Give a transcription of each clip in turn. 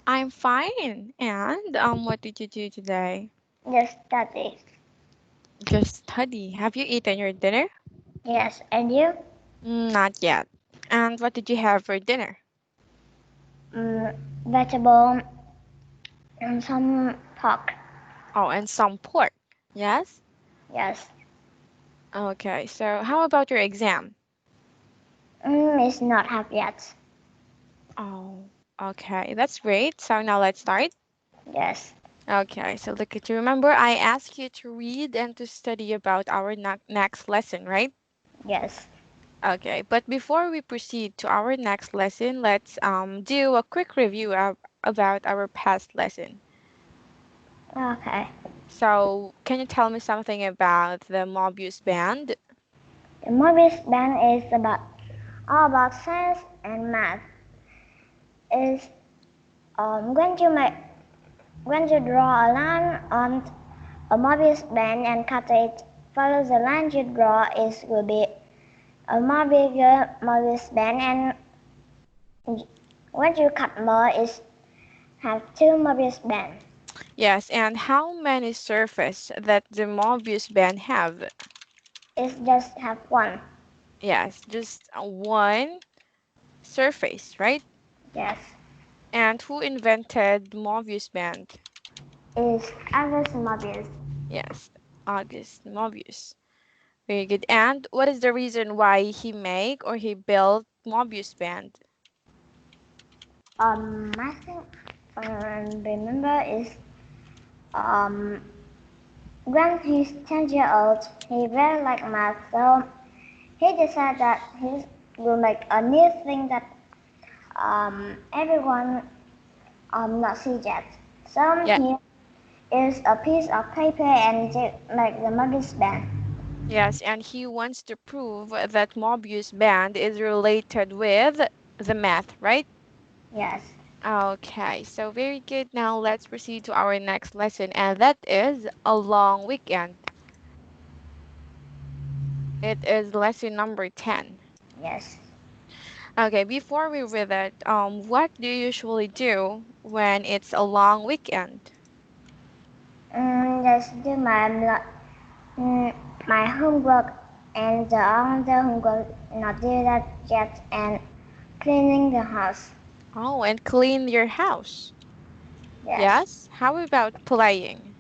I'm fine. And what did you do today? Just study. Just study. Have you eaten your dinner? Yes, and you? Not yet. And what did you have for dinner? Vegetable and some pork. Oh, and some pork. Yes? Yes. Okay, so how about your exam? It's not half yet. Oh, okay, that's great. So now let's start. Yes. Okay, so look at you. Remember, I asked you to read and to study about our next lesson, right? Yes. Okay, but before we proceed to our next lesson, let's do a quick review about our past lesson. Okay. So, can you tell me something about the Mobius band? The movies band is all about science and math. Is when you draw a line on a Mobius band and cut it, follow the line you draw is will be a more bigger Mobius band, and when you cut more is have two Mobius bands. Yes, and how many surface that the Mobius band have? It's just have one. Yes, just one surface, right? Yes. And who invented Mobius band? Is August Mobius. Yes, August Mobius. Very good. And what is the reason why he make or he built Mobius band? I think remember is um when he's 10 years old, he very like math, so he decided that he will make a new thing that everyone not see yet. So Yeah. he is a piece of paper and make the Mobius band. Yes, and he wants to prove that Mobius band is related with the math, right? Yes. Okay, so very good. Now let's proceed to our next lesson, and that is a long weekend. It is lesson number 10. Yes. Okay, before we read it, what do you usually do when it's a long weekend? Just do my homework and the other homework not do that yet and cleaning the house. Oh, and clean your house. Yes. Yes? How about playing?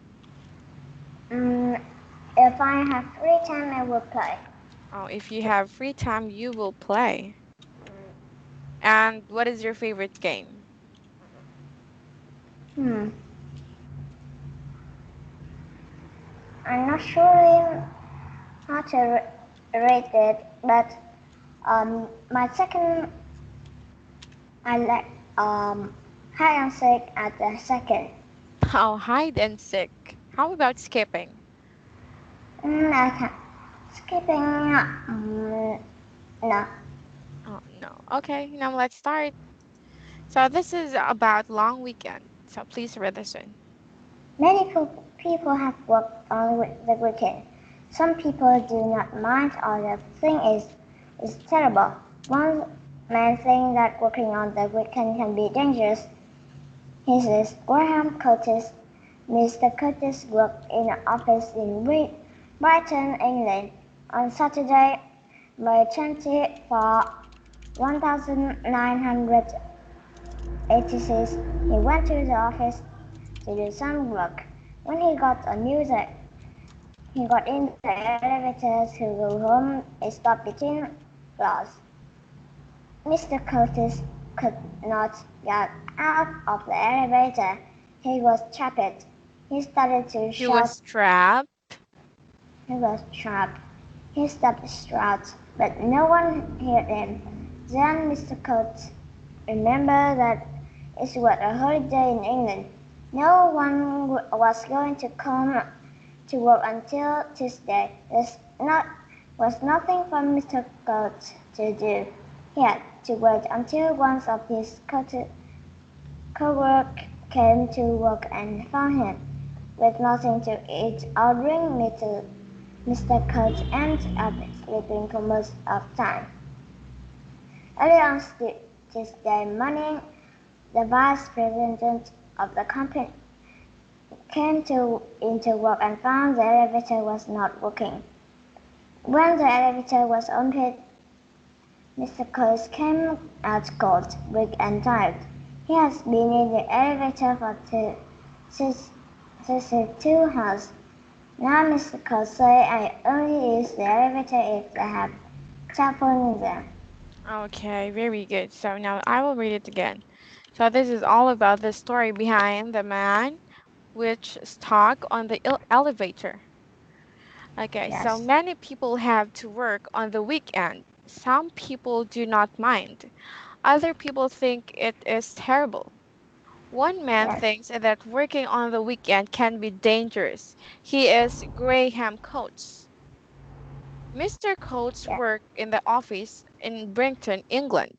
Mm, if I have free time, I will play. Oh, if you have free time, you will play. And what is your favorite game? Hmm. I'm not sure how to rate it, but my second I like hide and seek at the second. Oh, hide and seek. How about skipping? I can skipping. No. Oh, no. Okay, now let's start. So this is about long weekend. So please read this one. Many people have worked on the weekend. Some people do not mind, others think is terrible. One man thinks that working on the weekend can be dangerous. He says Graham Curtis. Mr. Curtis worked in an office in Brighton, England. On Saturday, May 20 for 1986, he went to the office to do some work. When he got in the elevator to go home, it stopped between floors. Mr. Curtis could not get out of the elevator. He was trapped. He started to He shout. was trapped. He was trapped. He stopped to shout, but no one heard him. Then Mr. Curtis remembered that it was a holiday in England. No one was going to come to work until Tuesday. There was nothing for Mr. Curtis to do. He had to wait until one of his co-workers came to work and found him with nothing to eat or drink. Mr. Curtis ended up sleeping for most of the time. Early on Tuesday morning, the vice president of the company came into work and found the elevator was not working. When the elevator was opened, Mr. Coates came out cold, weak and tired. He has been in the elevator for 2 hours. Now Mr. Coates said I only use the elevator if I have telephone in there. Okay, very good. So now I will read it again. So this is all about the story behind the man which stuck on the elevator. Okay, so Yes, many people have to work on the weekend. Some people do not mind. Other people think it is terrible. One man yes, thinks that working on the weekend can be dangerous. He is Graham Coates. Mr. Coates yes, worked in the office in Brinton, England.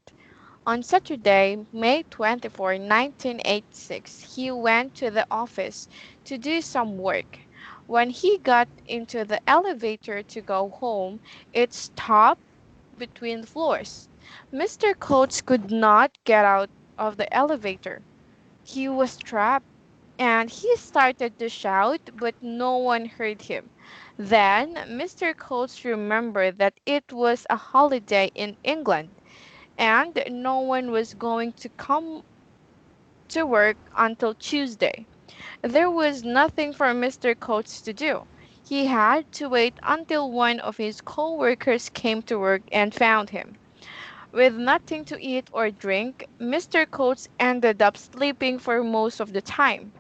On Saturday, May 24, 1986, he went to the office to do some work. When he got into the elevator to go home, it stopped between floors. Mr. Coates could not get out of the elevator. He was trapped and he started to shout, but no one heard him. Then Mr. Coates remembered that it was a holiday in England and no one was going to come to work until Tuesday. There was nothing for Mr. Coates to do. He had to wait until one of his co-workers came to work and found him. With nothing to eat or drink, Mr. Coates ended up sleeping for most of the time.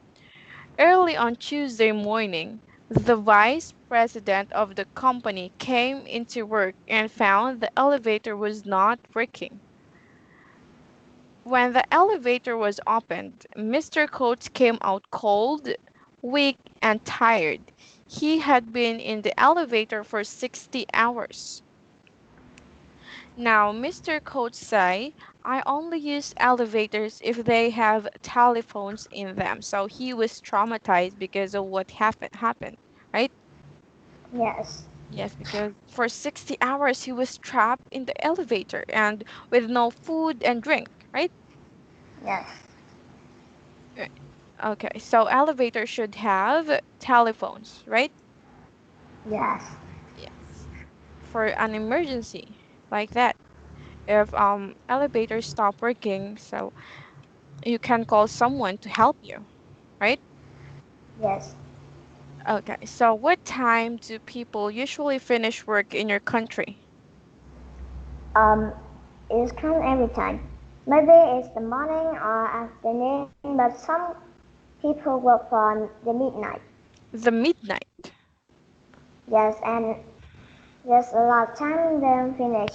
Early on Tuesday morning, the vice president of the company came into work and found the elevator was not working. When the elevator was opened, Mr. Coates came out cold, weak, and tired. He had been in the elevator for 60 hours. Now, Mr. Coates say, I only use elevators if they have telephones in them. So he was traumatized because of what happened, right? yes, Yes, because for 60 hours he was trapped in the elevator and with no food and drink, right? yes, Right. Okay, so elevators should have telephones, right? yes, Yes. For an emergency like that. If elevators stop working, so you can call someone to help you, right? yes. Okay, so what time do people usually finish work in your country? Um, it's come every time. Maybe it's the morning or afternoon, but some people work from the midnight. The midnight. Yes, and there's a lot of time they finish.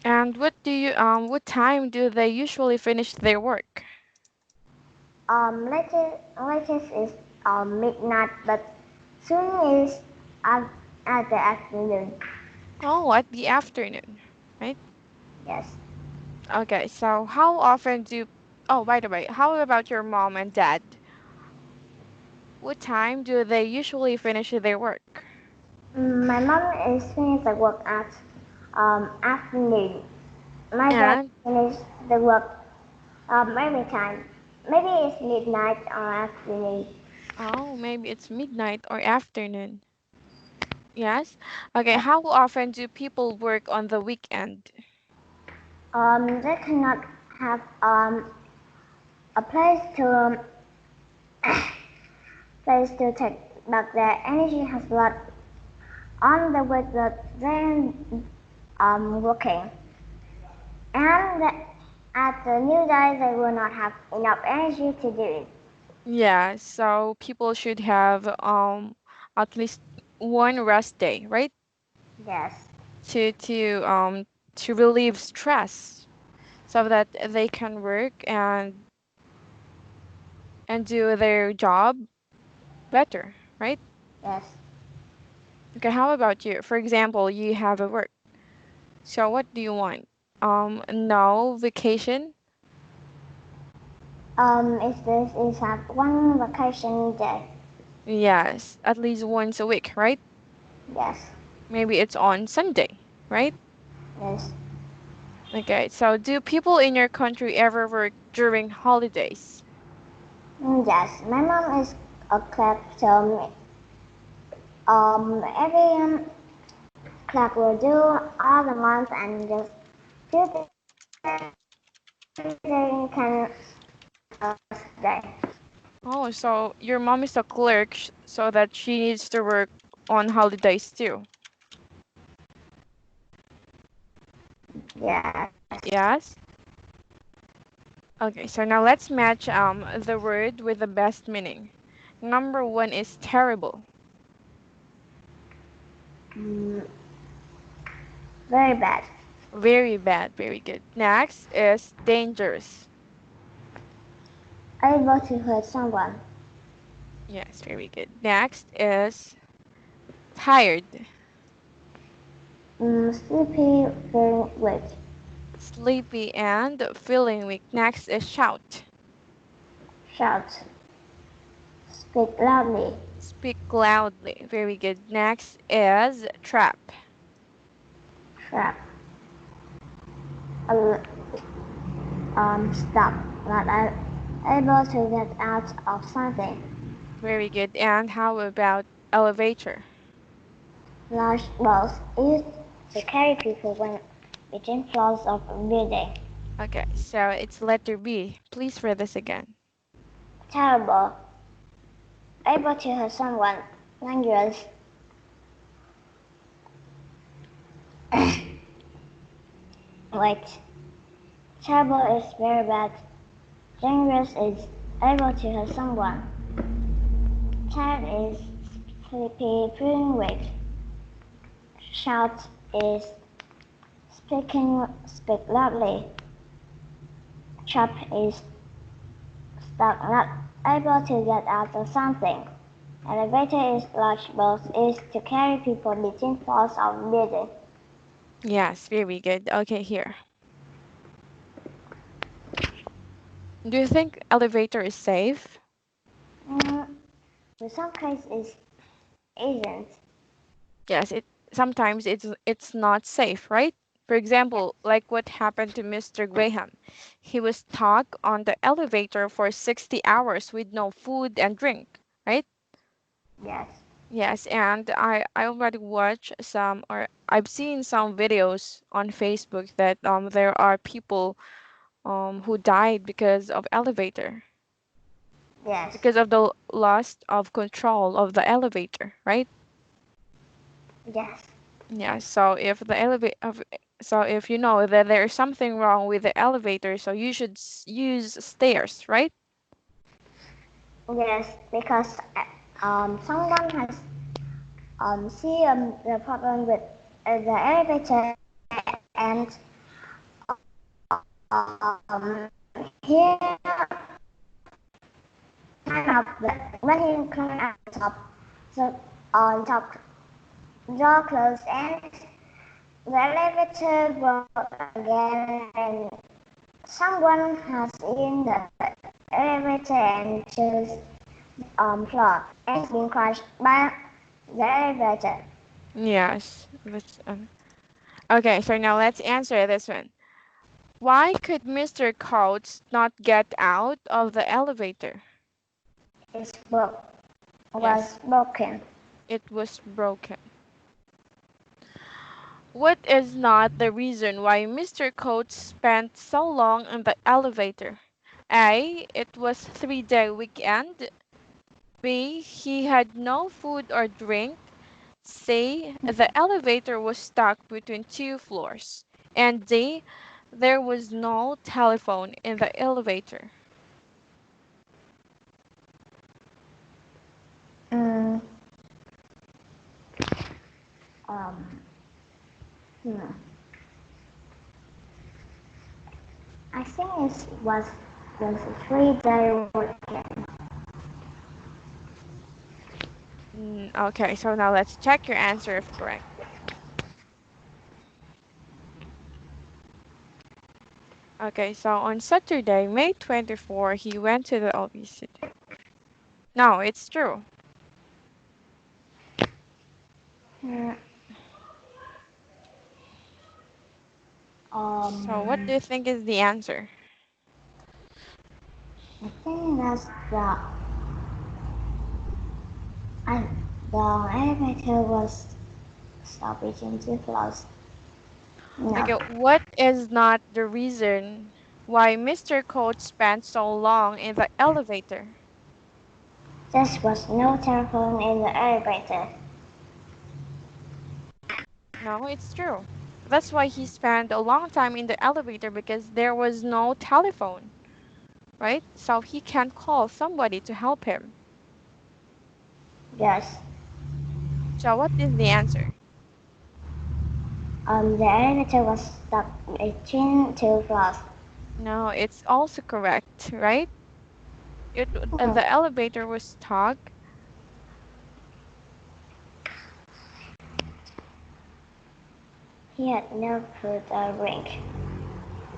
And what time do they usually finish their work? Latest is midnight, but soon is at, at the afternoon. Oh, at the afternoon, right? Yes. Okay, so how often do Oh, by the way, how about your mom and dad? What time do they usually finish their work? My mom is finished the work at afternoon. My dad And finished the work every time. Maybe it's midnight or afternoon. oh, maybe it's midnight or afternoon. Yes. Okay, Yes. how often do people work on the weekend? They cannot have a place to take, but their energy has a lot on the week that they working, and at the new day they will not have enough energy to do it. Yeah, so people should have at least one rest day, right? Yes, To relieve stress so that they can work and do their job better, right? yes. Okay, how about you? For example, you have a work. So what do you want? No vacation? If this is have one vacation day. Yes, at least once a week, right? Yes, Maybe it's on Sunday, right? yes, Okay, so do people in your country ever work during holidays? Yes, my mom is a clerk, so every clerk will do all the months and just Tuesday can day. Oh, so your mom is a clerk, so that she needs to work on holidays too. Yes. Yes? Okay, so now let's match the word with the best meaning. Number one is terrible. Mm, very bad. Very bad, very good. Next is dangerous. Able to hurt someone. Yes, very good. Next is tired. Sleepy, feeling weak. Sleepy and feeling weak. Next is shout. Shout. Speak loudly. Speak loudly. Very good. Next is trap. Trap. Stop. Not able to get out of something. Very good. And how about elevator? Large balls used to carry people when between floors of a building. Okay, so it's letter B. Please read this again. Terrible. Able to hurt someone. Dangerous. Wait. Terrible is very bad. Dangerous is able to hurt someone. Tired is sleepy, feeling weak. Shout is speak loudly. Trap is stuck, not able to get out of something. Elevator is large box is to carry people between floors of building. Yes, very good. Okay, here. Do you think elevator is safe? Mm, in some cases, isn't. Yes, it sometimes it's not safe, right? For example, like what happened to Mr. Graham. He was stuck on the elevator for 60 hours with no food and drink, right? Yes. Yes, and I already watched some or I've seen some videos on Facebook that there are people who died because of elevator, Yes. because of the loss of control of the elevator, right? Yes. Yeah, so if the elevator, so if you know that there is something wrong with the elevator, so you should use stairs, right? Yes. Because someone has see the problem with the elevator and here kind of when he climbed at the top, so on top door closed and the elevator broke again and someone has in the elevator and chose floor and it's been crushed by the elevator. Yes, that's okay. So now let's answer this one. Why could Mr. Coates not get out of the elevator? It broke, Yes, was broken. it was broken. What is not the reason why Mr. Coates spent so long in the elevator? A. It was 3-day weekend. B. He had no food or drink. C. The elevator was stuck between two floors. And D. There was no telephone in the elevator. Mm, um, hmm. I think it was a 3-day weekend. Okay, so now let's check your answer if correct. Okay, so on Saturday, May 24, he went to the office. No, it's true. Hmm. So what do Um, you think is the answer? I think that's I, the elevator was stop reaching too close. No, Okay, what is not the reason why Mr. Coach spent so long in the elevator? there was no telephone in the elevator. No, it's true. That's why he spent a long time in the elevator because there was no telephone, right? So he can call somebody to help him. Yes. So what is the answer? The elevator was stuck between two floors. No, it's also correct, right? Mhm. The elevator was stuck. He had no food or drink.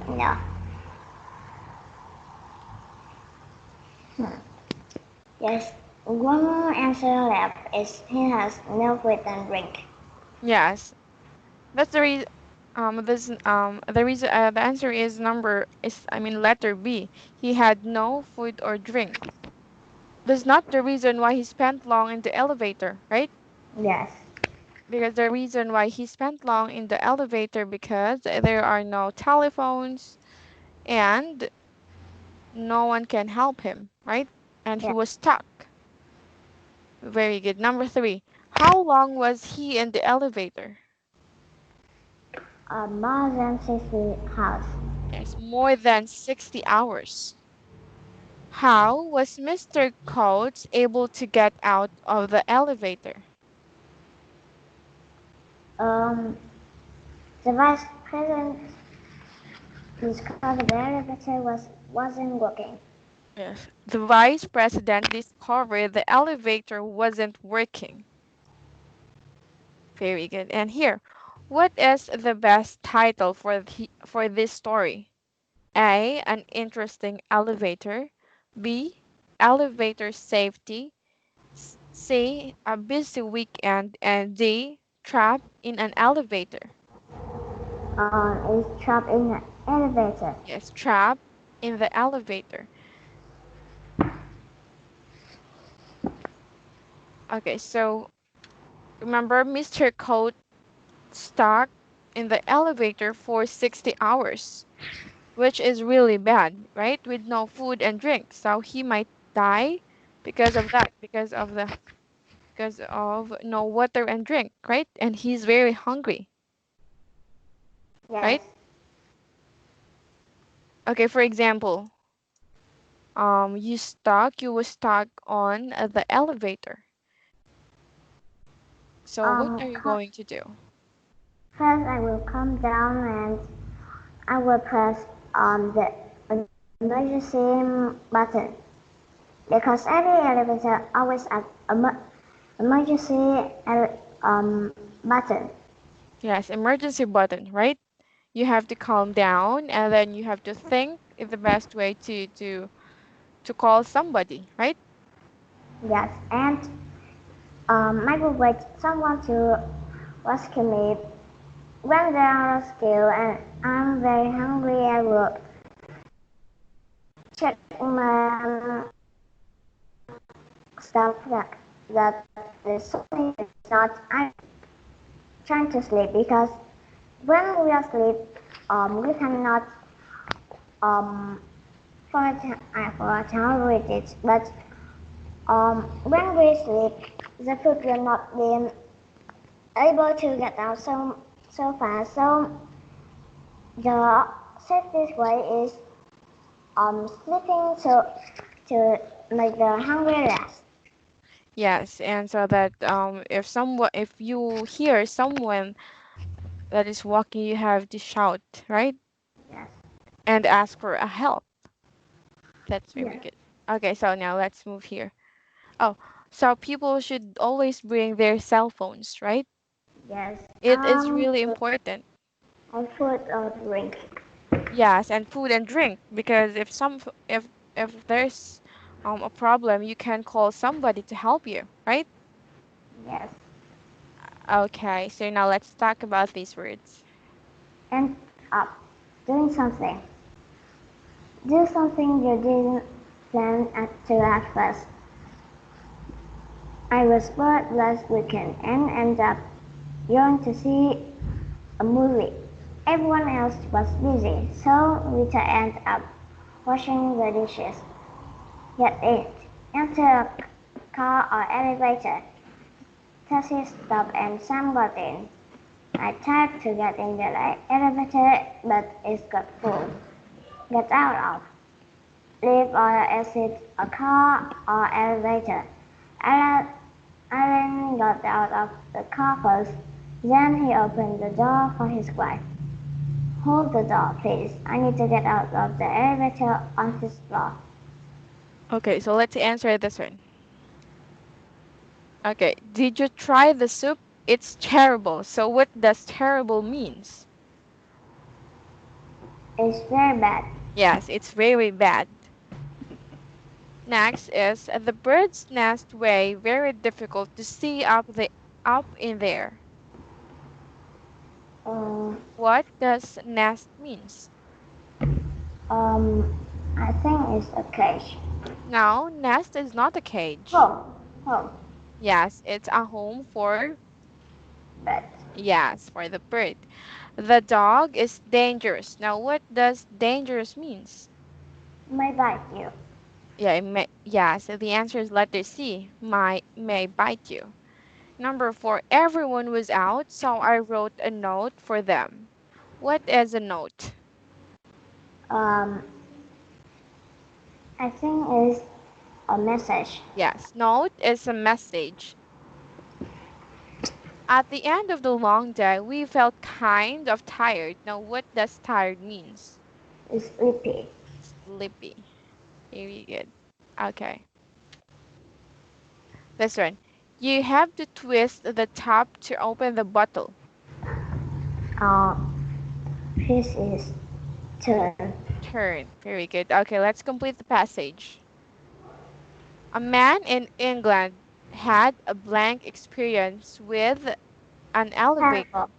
No. Hmm. Yes. One more answer left is he has no food and drink. Yes, that's the reason. The reason the answer is letter B. He had no food or drink. That's not the reason why he spent long in the elevator, right? Yes. Because the reason why he spent long in the elevator because there are no telephones and no one can help him, right? And he Yes. was stuck. Very good. Number three. How long was he in the elevator? More than 60 house. Yes, more than 60 hours. How was Mr. Coates able to get out of the elevator? Um, the vice president discovered the elevator wasn't working. Yes. The vice president discovered the elevator wasn't working. Very good. And here, what is the best title for this story? A. An interesting elevator. B. Elevator safety. C. A busy weekend. And D. Trapped in an elevator. Is trapped in the elevator. Yes, trapped in the elevator. Okay, so remember Mr. Coat stuck in the elevator for 60 hours, which is really bad, right? With no food and drink. So he might die because of that, because of no water and drink, right? And he's very hungry, Yes. right? Okay, for example, you were stuck on the elevator. So what Um, are you co- going to do? First I will come down and I will press the emergency button because every elevator always has emergency button. Yes, emergency button, right? You have to calm down and then you have to think is the best way to call somebody, right? Yes, and I will wait someone to rescue me. When they are rescued and I'm very hungry, I will check my stuff that the something is not. I'm trying to sleep because when we are asleep, we cannot um I forgot how to read it, but when we sleep, the food will not be able to get out so fast. So the safest way is sleeping to make the hungry rest. Yes, and so that if you hear someone that is walking, you have to shout, right? Yes. And ask for a help. That's very Yes. good. Okay, so now let's move here. Oh, so people should always bring their cell phones, right? Yes. It is really important. Food or drink. Yes, and food and drink because if there's a problem, you can call somebody to help you, right? Yes. Okay, so now let's talk about these words. And up. doing something. Do something you didn't plan to at first. I was bored last weekend and ended up going to see a movie. Everyone else was busy, so Rita ended up washing the dishes. Get it. Enter a car or elevator. Taxi stopped and Sam got in. I tried to get in the elevator, but it got full. Get out of. Leave or exit a car or elevator. Alan got out of the car first. Then he opened the door for his wife. Hold the door, please. I need to get out of the elevator on this floor. Okay, so let's answer this one. Okay, did you try the soup? It's terrible. So what does terrible means? It's very bad. Yes, it's very bad. Next is the bird's nest way very difficult to see up in there. Um, What does nest means? I think it's a cage. No, nest is not a cage. Home. Home. Yes, it's a home for Bed. yes, for the bird. The dog is dangerous. Now what does dangerous means? May bite you. Yeah, yeah, so the answer is letter C. May bite you. Number 4, everyone was out, so I wrote a note for them. What is a note? Um, I think it's a message. Yes, note is a message. At the end of the long day, we felt kind of tired. Now, what does tired means? It's sleepy. Sleepy. Very good. Okay, this one. You have to twist the top to open the bottle. Uh, this is turn. Turn. Very good. Okay, let's complete the passage. A man in England had a blank experience with an elevator. Terrible.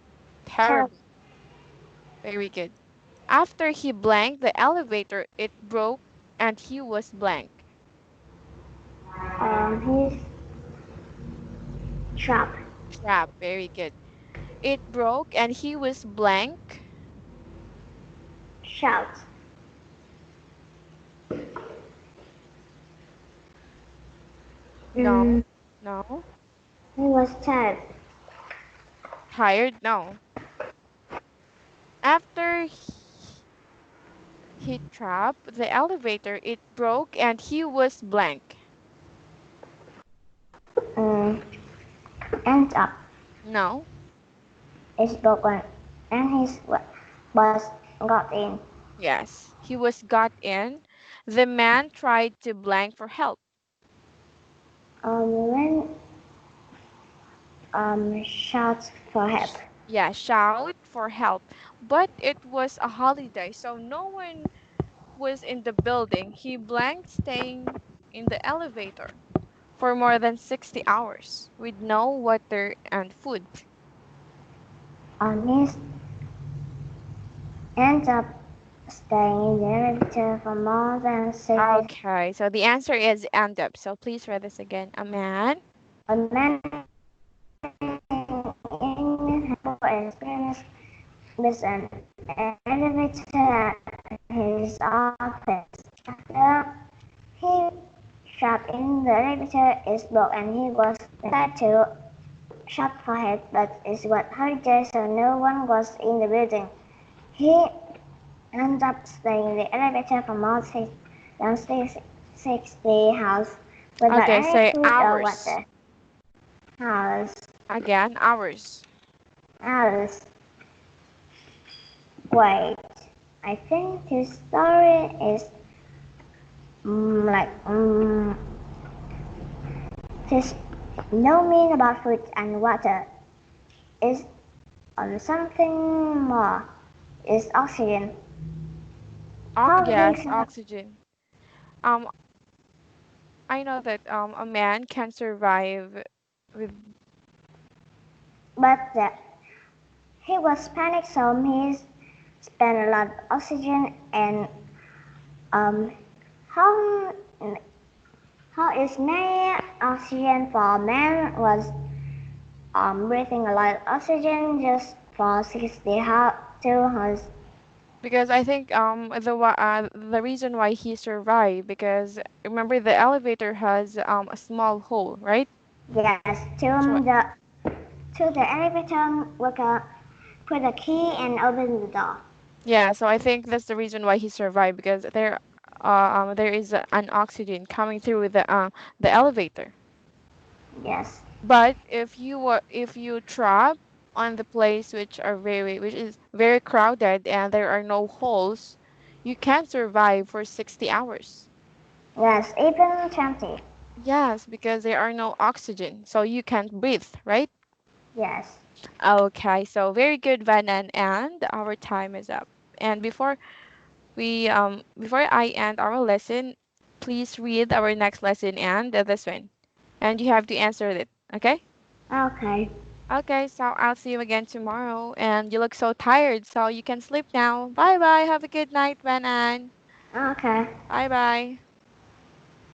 Terrible. Terrible. Very good. After he blanked the elevator, it broke and he was blank. He's trapped. Trap. Very good. It broke and he was blank. Shout. No. Mm, No. he was tired. Tired. No. After he trapped the elevator, it broke and he was blank. Mm, ends up. No. It's broken. And his was got in. Yes. He was got in. The man tried to blank for help. When shouts for help. Yeah, shout for help. But it was a holiday, so no one was in the building. He blanked staying in the elevator for more than 60 hours with no water and food. His ends up staying in the elevator for more than 60. Okay, so the answer is end up. So please read this again. A man. A man in experience with an elevator at his office. After he sat in the elevator, is broke and he was tried to shut for help, but it was holiday, so no one was in the building. He ended up staying in the elevator for more than 60 hours without Okay, any say food or hours. water. Hours, Again, hours. hours. Wait, I think this story is like this no mean about food and water. It's on something more. It's oxygen. How he Yes, oxygen. Um, I know that a man can survive with but he was panicked, so spend a lot of oxygen, and um, how how is many oxygen for a man was breathing a lot of oxygen just for 62 hours. Because I think the reason why he survived, because remember the elevator has a small hole, right? Yes, So to the elevator worker put a key and open the door. yeah, so I think that's the reason why he survived, because there is an oxygen coming through the elevator. Yes, But if you trap on the place which is very crowded and there are no holes, you can't survive for 60 hours. yes, even 20. Yes, because there are no oxygen, so you can't breathe, right? Yes. Okay, so very good, Vanan, and our time is up. And before I end our lesson, please read our next lesson and this one, and you have to answer it. Okay? Okay. Okay, so I'll see you again tomorrow. And you look so tired, so you can sleep now. Bye bye. Have a good night, Vanan. Okay. Bye bye.